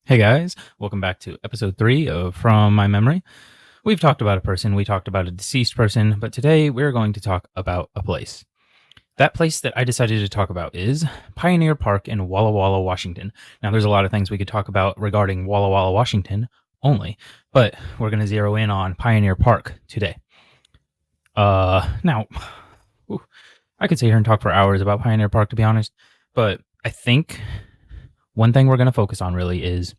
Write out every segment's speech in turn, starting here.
Hey guys, welcome back to episode 3 of From My Memory. We've talked about a person, we talked about a deceased person, but today we're going to talk about a place. That place that I decided to talk about is Pioneer Park in Walla Walla, Washington. Now, there's a lot of things we could talk about regarding Walla Walla, Washington only, but we're going to zero in on Pioneer Park today. Now, I could sit here and talk for hours about Pioneer Park, to be honest, but I think one thing we're going to focus on really is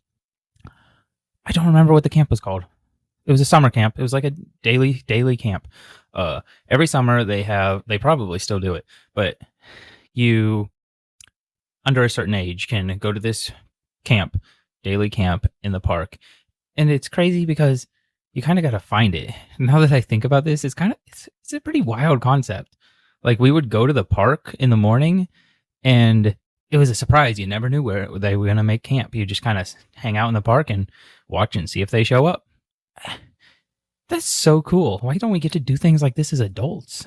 I don't remember what the camp was called. It was a summer camp. It was like a daily camp. Every summer they probably still do it, but you under a certain age can go to this daily camp in the park. And it's crazy because you kind of got to find it. Now that I think about this, it's a pretty wild concept. Like, we would go to the park in the morning and it was a surprise. You never knew where they were going to make camp. You just kind of hang out in the park and watch and see if they show up. That's so cool. Why don't we get to do things like this as adults?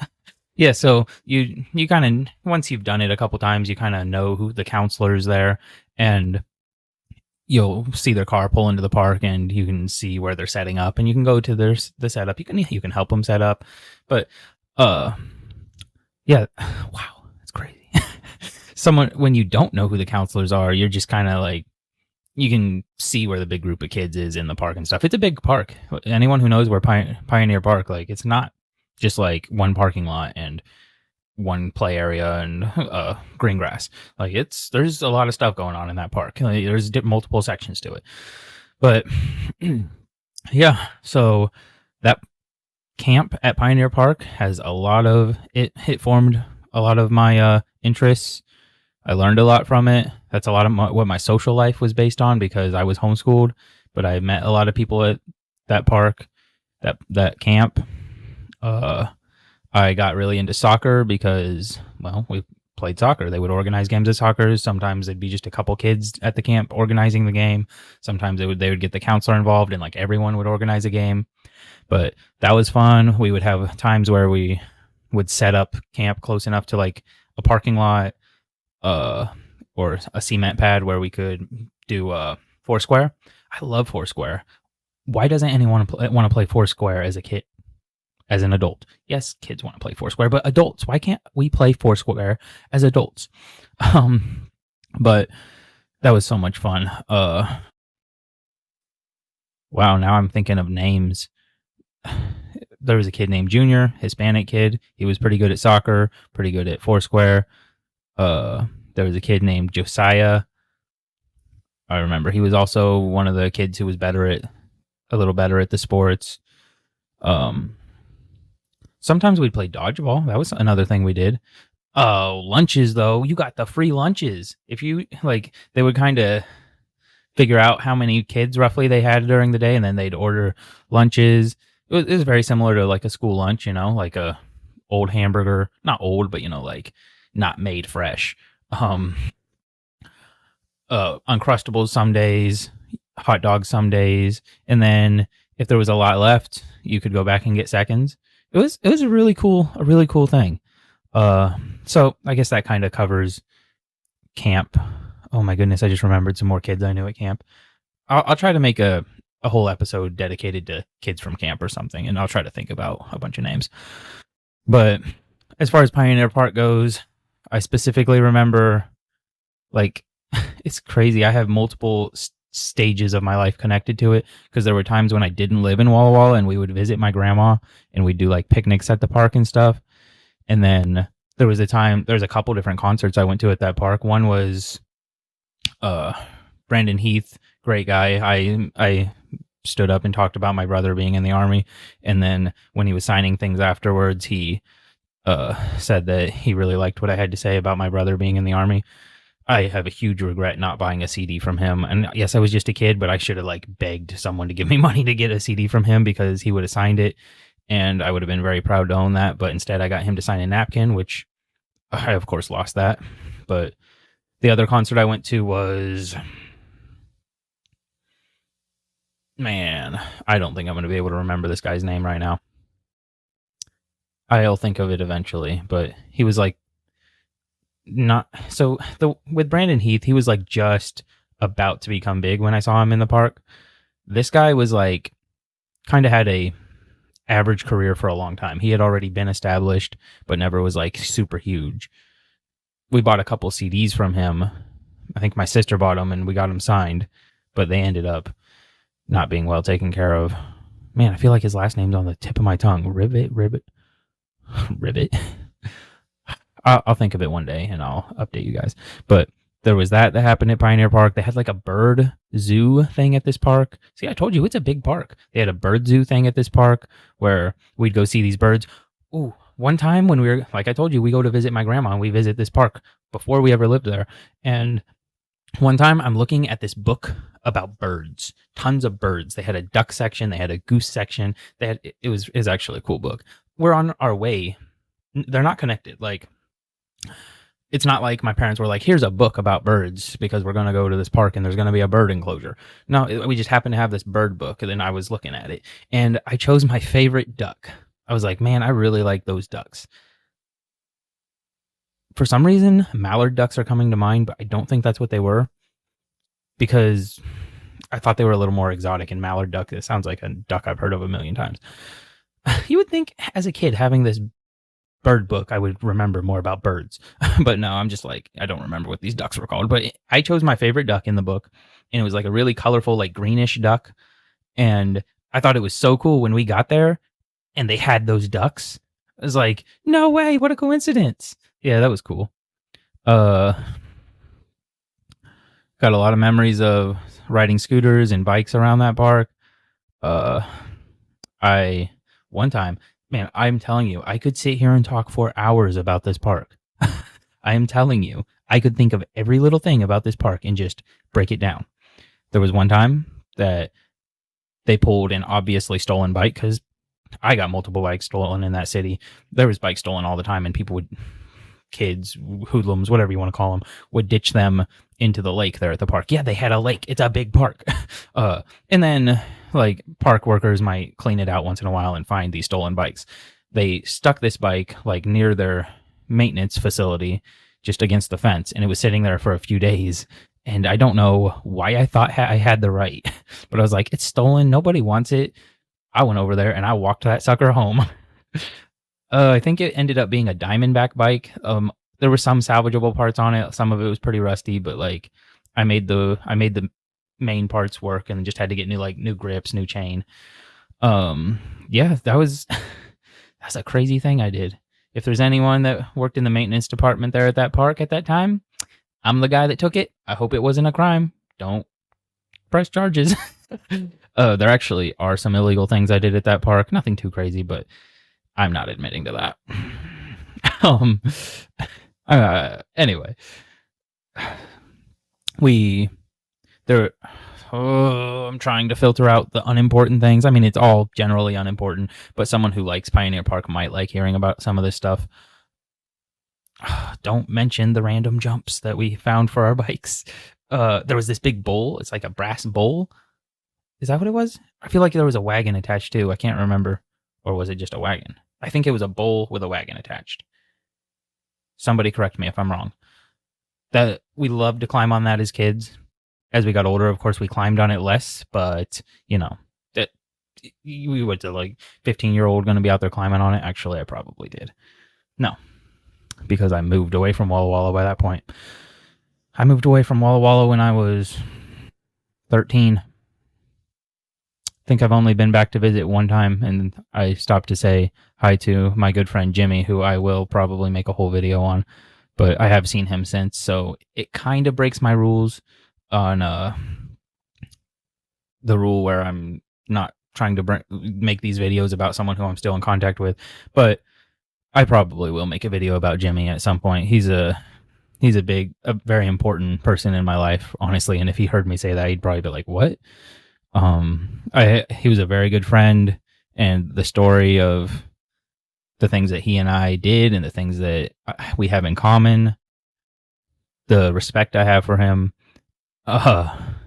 Yeah, so you kind of, once you've done it a couple times, you kind of know who the counselor's there, and you'll see their car pull into the park, and you can see where they're setting up, and you can go to the setup. You can help them set up, but yeah, wow, that's crazy. When you don't know who the counselors are, you're just kind of like, you can see where the big group of kids is in the park and stuff. It's a big park. Anyone who knows where Pioneer Park, like, it's not just like one parking lot and one play area and green grass. Like, there's a lot of stuff going on in that park. Like, there's multiple sections to it. But yeah, so that camp at Pioneer Park has a lot of it formed a lot of my interests. I learned a lot from it. That's a lot of what my social life was based on, because I was homeschooled, but I met a lot of people at that park, that camp. I got really into soccer because, well, we played soccer. They would organize games of soccer. Sometimes it'd be just a couple kids at the camp organizing the game. Sometimes they would get the counselor involved, and like everyone would organize a game. But that was fun. We would have times where we would set up camp close enough to like a parking lot, or a cement pad where we could do Foursquare. I love Foursquare. Why doesn't anyone want to play Foursquare as a kid, as an adult? Yes, kids want to play Foursquare, but adults, why can't we play Foursquare as adults? But that was so much fun. Wow, now I'm thinking of names. There was a kid named Junior, Hispanic kid. He was pretty good at soccer, pretty good at Foursquare. There was a kid named Josiah. I remember he was also one of the kids who was a little better at the sports. Sometimes we'd play dodgeball. That was another thing we did. Lunches though, you got the free lunches. If you like, they would kind of figure out how many kids roughly they had during the day, and then they'd order lunches. It was very similar to like a school lunch, like a old hamburger, not old, but like not made fresh. Uncrustables some days, hot dogs some days, and then if there was a lot left, you could go back and get seconds. It was a really cool thing. So I guess that kind of covers camp. Oh my goodness, I just remembered some more kids I knew at camp. I'll try to make a whole episode dedicated to kids from camp or something, and I'll try to think about a bunch of names. But as far as Pioneer Park goes, I specifically remember, like, it's crazy. I have multiple stages of my life connected to it, because there were times when I didn't live in Walla Walla and we would visit my grandma and we'd do like picnics at the park and stuff. And then there's a couple different concerts I went to at that park. One was Brandon Heath, great guy. I stood up and talked about my brother being in the Army, and then when he was signing things afterwards, he said that he really liked what I had to say about my brother being in the Army. I have a huge regret not buying a CD from him. And yes, I was just a kid, but I should have like begged someone to give me money to get a CD from him, because he would have signed it and I would have been very proud to own that. But instead I got him to sign a napkin, which I of course lost that. But the other concert I went to was, man, I don't think I'm going to be able to remember this guy's name right now. I'll think of it eventually, but he was like, not so with Brandon Heath, he was like just about to become big when I saw him in the park. This guy was like kind of had a average career for a long time. He had already been established, but never was like super huge. We bought a couple CDs from him. I think my sister bought them and we got them signed, but they ended up not being well taken care of. Man, I feel like his last name's on the tip of my tongue. Ribbit. I'll think of it one day and I'll update you guys. But there was that happened at Pioneer Park. They had like a bird zoo thing at this park. See, I told you it's a big park. They had a bird zoo thing at this park where we'd go see these birds. Ooh, one time when we were, like I told you, we go to visit my grandma and we visit this park before we ever lived there. And one time I'm looking at this book about birds, tons of birds. They had a duck section. They had a goose section. It was actually a cool book. We're on our way. They're not connected. Like, it's not like my parents were like, here's a book about birds because we're going to go to this park and there's going to be a bird enclosure. No, we just happened to have this bird book and then I was looking at it and I chose my favorite duck. I was like, man, I really like those ducks. For some reason, mallard ducks are coming to mind, but I don't think that's what they were because I thought they were a little more exotic. And mallard duck, it sounds like a duck I've heard of a million times. You would think as a kid having this bird book, I would remember more about birds. But no, I'm just like, I don't remember what these ducks were called. But I chose my favorite duck in the book, and it was like a really colorful, like greenish duck. And I thought it was so cool when we got there and they had those ducks. I was like, no way, what a coincidence. Yeah, that was cool. Got a lot of memories of riding scooters and bikes around that park. One time, man, I'm telling you, I could sit here and talk for hours about this park. I am telling you, I could think of every little thing about this park and just break it down. There was one time that they pulled an obviously stolen bike because I got multiple bikes stolen in that city. There was bikes stolen all the time and people would, kids, hoodlums, whatever you want to call them, would ditch them into the lake there at the park. Yeah, they had a lake. It's a big park. And then like park workers might clean it out once in a while and find these stolen bikes. They stuck this bike like near their maintenance facility just against the fence and it was sitting there for a few days. And I don't know why I thought I had the right, but I was like, it's stolen. Nobody wants it. I went over there and I walked that sucker home. I think it ended up being a Diamondback bike. There were some salvageable parts on it. Some of it was pretty rusty, but like I made the main parts work and just had to get new grips, new chain. Yeah, that's a crazy thing I did. If there's anyone that worked in the maintenance department there at that park at that time, I'm the guy that took it. I hope it wasn't a crime. Don't press charges. There actually are some illegal things I did at that park. Nothing too crazy, but I'm not admitting to that. Anyway, I'm trying to filter out the unimportant things. I mean, it's all generally unimportant, but someone who likes Pioneer Park might like hearing about some of this stuff. Don't mention the random jumps that we found for our bikes. There was this big bowl. It's like a brass bowl. Is that what it was? I feel like there was a wagon attached too. I can't remember. Or was it just a wagon? I think it was a bowl with a wagon attached. Somebody correct me if I'm wrong. That we loved to climb on that as kids. As we got older, of course, we climbed on it less, but you know, that we went to like 15-year-old going to be out there climbing on it. Actually, I probably did. No, because I moved away from Walla Walla by that point. I moved away from Walla Walla when I was 13. I think I've only been back to visit one time, and I stopped to say hi to my good friend Jimmy, who I will probably make a whole video on, but I have seen him since, so it kind of breaks my rules on the rule where I'm not trying to make these videos about someone who I'm still in contact with, but I probably will make a video about Jimmy at some point. He's a very important person in my life, honestly, and if he heard me say that, he'd probably be like, what? He was a very good friend, and the story of the things that he and I did and the things that we have in common, the respect I have for him,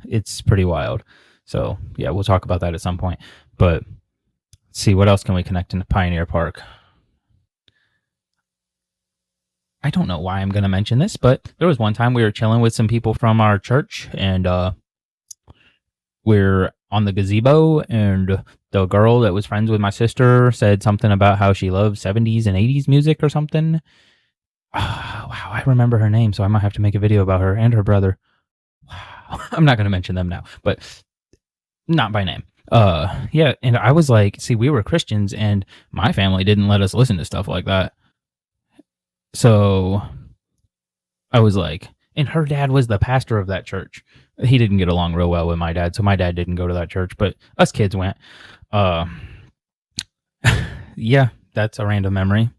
it's pretty wild. So yeah, we'll talk about that at some point, but let's see, what else can we connect into Pioneer Park? I don't know why I'm going to mention this, but there was one time we were chilling with some people from our church, and we're on the gazebo, and the girl that was friends with my sister said something about how she loves 70s and 80s music or something. Wow, I remember her name, so I might have to make a video about her and her brother. Wow. I'm not going to mention them now, but not by name. Yeah, and I was like, see, we were Christians, and my family didn't let us listen to stuff like that. So I was like, and her dad was the pastor of that church. He didn't get along real well with my dad, so my dad didn't go to that church, but us kids went. Yeah, that's a random memory.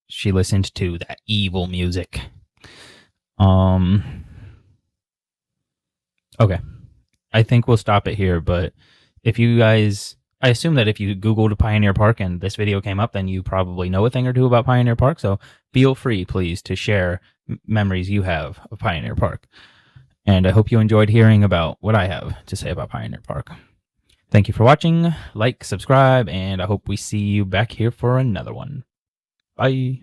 She listened to that evil music. Okay. I think we'll stop it here, but if you guys, I assume that if you Googled Pioneer Park and this video came up, then you probably know a thing or two about Pioneer Park. So feel free, please, to share memories you have of Pioneer Park. And I hope you enjoyed hearing about what I have to say about Pioneer Park. Thank you for watching. Like, subscribe, and I hope we see you back here for another one. Bye.